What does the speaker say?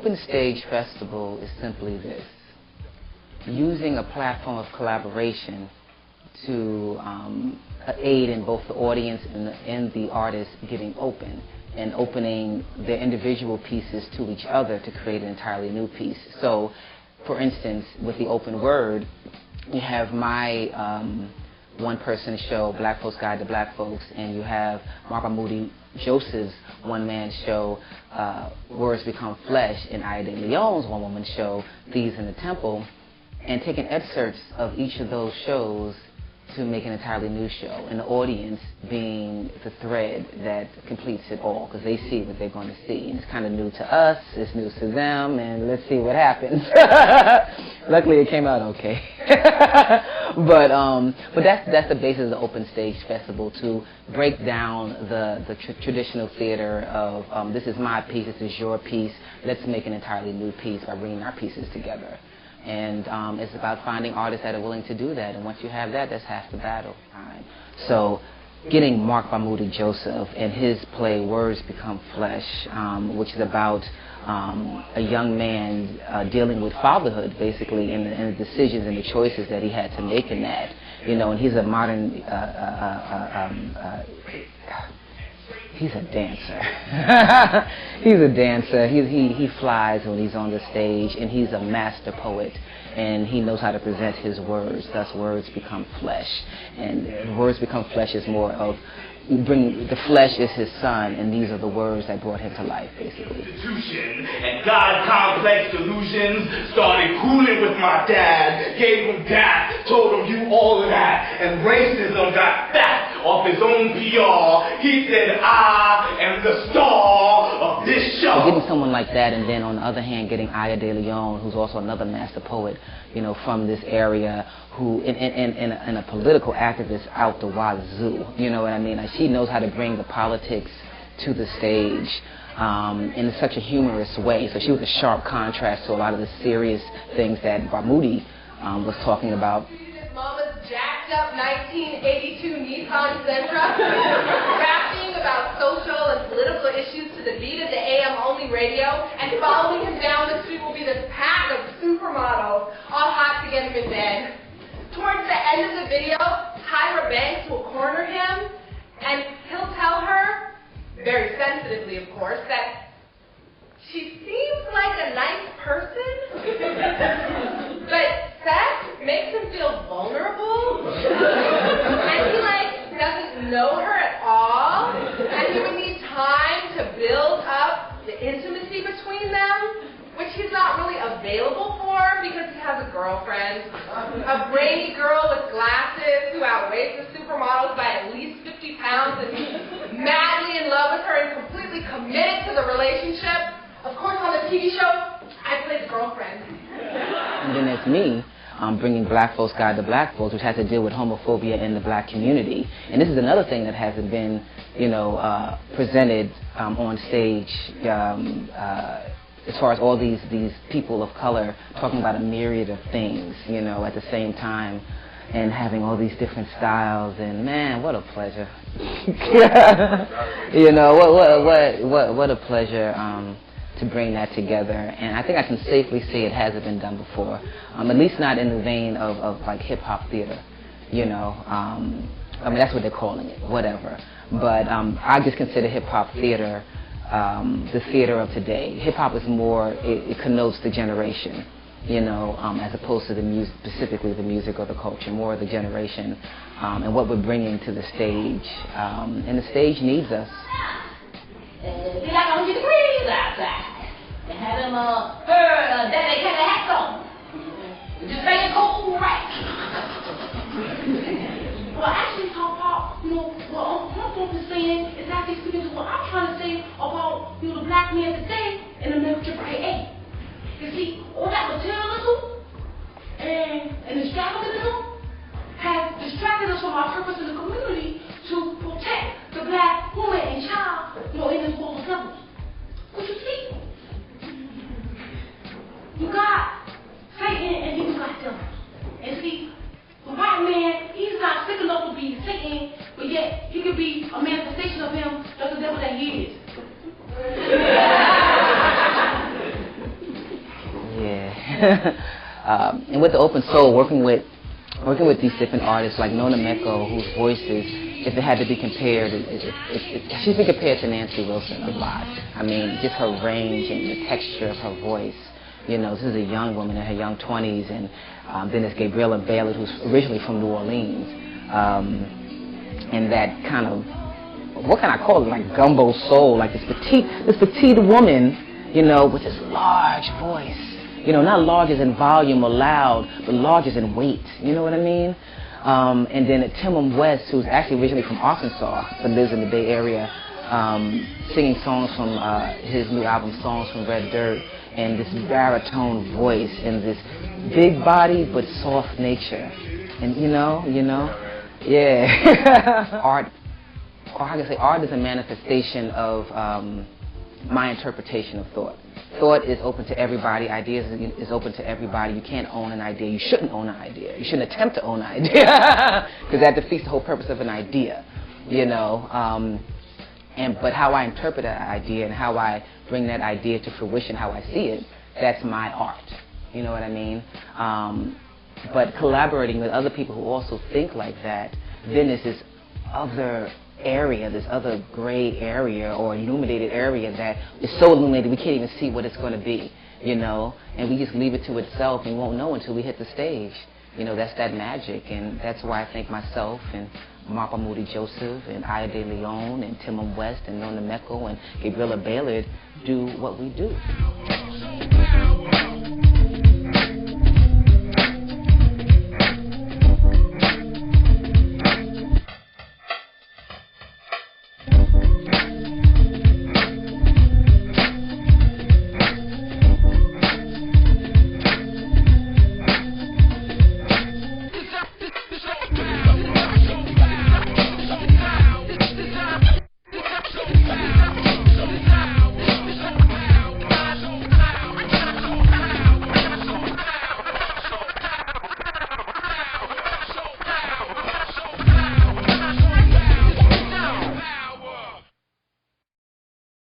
Open Stage Festival is simply this: using a platform of collaboration to aid in both the audience and the artists getting open and opening their individual pieces to each other to create an entirely new piece. So, for instance, with the Open Word, you have my one-person show, Black Folks Guide to Black Folks, and you have Mark Moody Joseph's one-man show, Words Become Flesh, and Aya de Leon's one-woman show, Thieves in the Temple, and taking excerpts of each of those shows to make an entirely new show, and the audience being the thread that completes it all, because they see what they're going to see. And it's kind of new to us, it's new to them, and let's see what happens. Luckily, it came out okay. but that's the basis of the Open Stage Festival, to break down the traditional theater of this is my piece, this is your piece, let's make an entirely new piece by bringing our pieces together. And it's about finding artists that are willing to do that. And once you have that, that's half the battle. Right? So getting Mark Moody Joseph and his play Words Become Flesh, which is about a young man dealing with fatherhood, basically, and the decisions and the choices that he had to make in that. You know, and he's a modern... he's a dancer. He's a dancer. He flies when he's on the stage, and he's a master poet, and he knows how to present his words. Thus, words become flesh, and words become flesh is more of the flesh is his son, and these are the words that brought him to life, basically. Institution and God complex delusions started cooling with my dad, gave him that, told him you all of that, and racism got fat off his own PR. He said, I am the star of this show. So getting someone like that, and then on the other hand, getting Aya de Leon, who's also another master poet, you know, from this area, who and a political activist out the wazoo, you know what I mean? Like, she knows how to bring the politics to the stage in such a humorous way. So she was a sharp contrast to a lot of the serious things that Moody was talking about. Mama's jacked up 1982 Nissan Sentra, rapping about social and political issues to the beat of the AM only radio, and following him down the street will be this pack of supermodels, all hot to get him in bed. Towards the end of the video, Tyra Banks will corner him, and he'll tell her, very sensitively of course, that she seems like a nice person, but sex makes him feel vulnerable, and he doesn't know her at all, and he would need time to build up the intimacy between them, which he's not really available for because he has a girlfriend, a brainy girl with glasses who outweighs the supermodels by at least 50 pounds and he's madly in love with her and completely committed to the relationship. Of course, on the TV show, I play the girlfriend. And then there's me. Bringing Black Folks Guide to Black Folks, which has to deal with homophobia in the black community. And this is another thing that hasn't been, you know, presented on stage as far as all these people of color talking about a myriad of things, you know, at the same time, and having all these different styles. And man, what a pleasure! You know, what a pleasure to bring that together. And I think I can safely say it hasn't been done before, at least not in the vein of like hip hop theater. You know, I mean that's what they're calling it, whatever. But I just consider hip hop theater the theater of today. Hip hop is more, it connotes the generation, you know, as opposed to the music, specifically the music or the culture, more the generation, and what we're bringing to the stage. And the stage needs us. Be like 100 degrees outside. And have them that they kind of hats on. Just make it cold right. Well, actually, talk about, you know, what my folks is saying is actually speaking to what I'm trying to say about, you know, the black man today in America AA. You see, all that materialism and extravagantalism has distracted us from our purpose in the community to protect the black woman and child, you know, in this world of levels. Because you see, you got Satan and then you got devils. And see, the white man, he's not sick enough to be Satan, but yet he could be a manifestation of him, like the devil that he is. And with the Open Soul, working with these different artists like Nona Mecco, whose voices, if it had to be compared, she's been compared to Nancy Wilson a lot. I mean, just her range and the texture of her voice. You know, this is a young woman in her young 20s, and then there's Gabriella Baylor, who's originally from New Orleans, and that kind of, what can I call it, like gumbo soul, like this petite woman, you know, with this large voice. You know, not large as in volume or loud, but large as in weight. You know what I mean? And then Timon West, who's actually originally from Arkansas, but lives in the Bay Area, singing songs from his new album, Songs from Red Dirt, and this baritone voice and this big body but soft nature. And you know, yeah. Art, or how can I say, art is a manifestation of my interpretation of thought. Thought is open to everybody. Ideas is open to everybody. You can't own an idea. You shouldn't own an idea. You shouldn't attempt to own an idea because that defeats the whole purpose of an idea, you know. But how I interpret that idea and how I bring that idea to fruition, how I see it, that's my art. You know what I mean? But collaborating with other people who also think like that, then there's this other area, this other gray area or illuminated area that is so illuminated we can't even see what it's going to be, you know, and we just leave it to itself and won't know until we hit the stage. You know, that's that magic, and that's why I think myself and Marpa Moody Joseph and Aya De Leon and Timon West and Nona Mecco and Gabriella Baylor do what we do.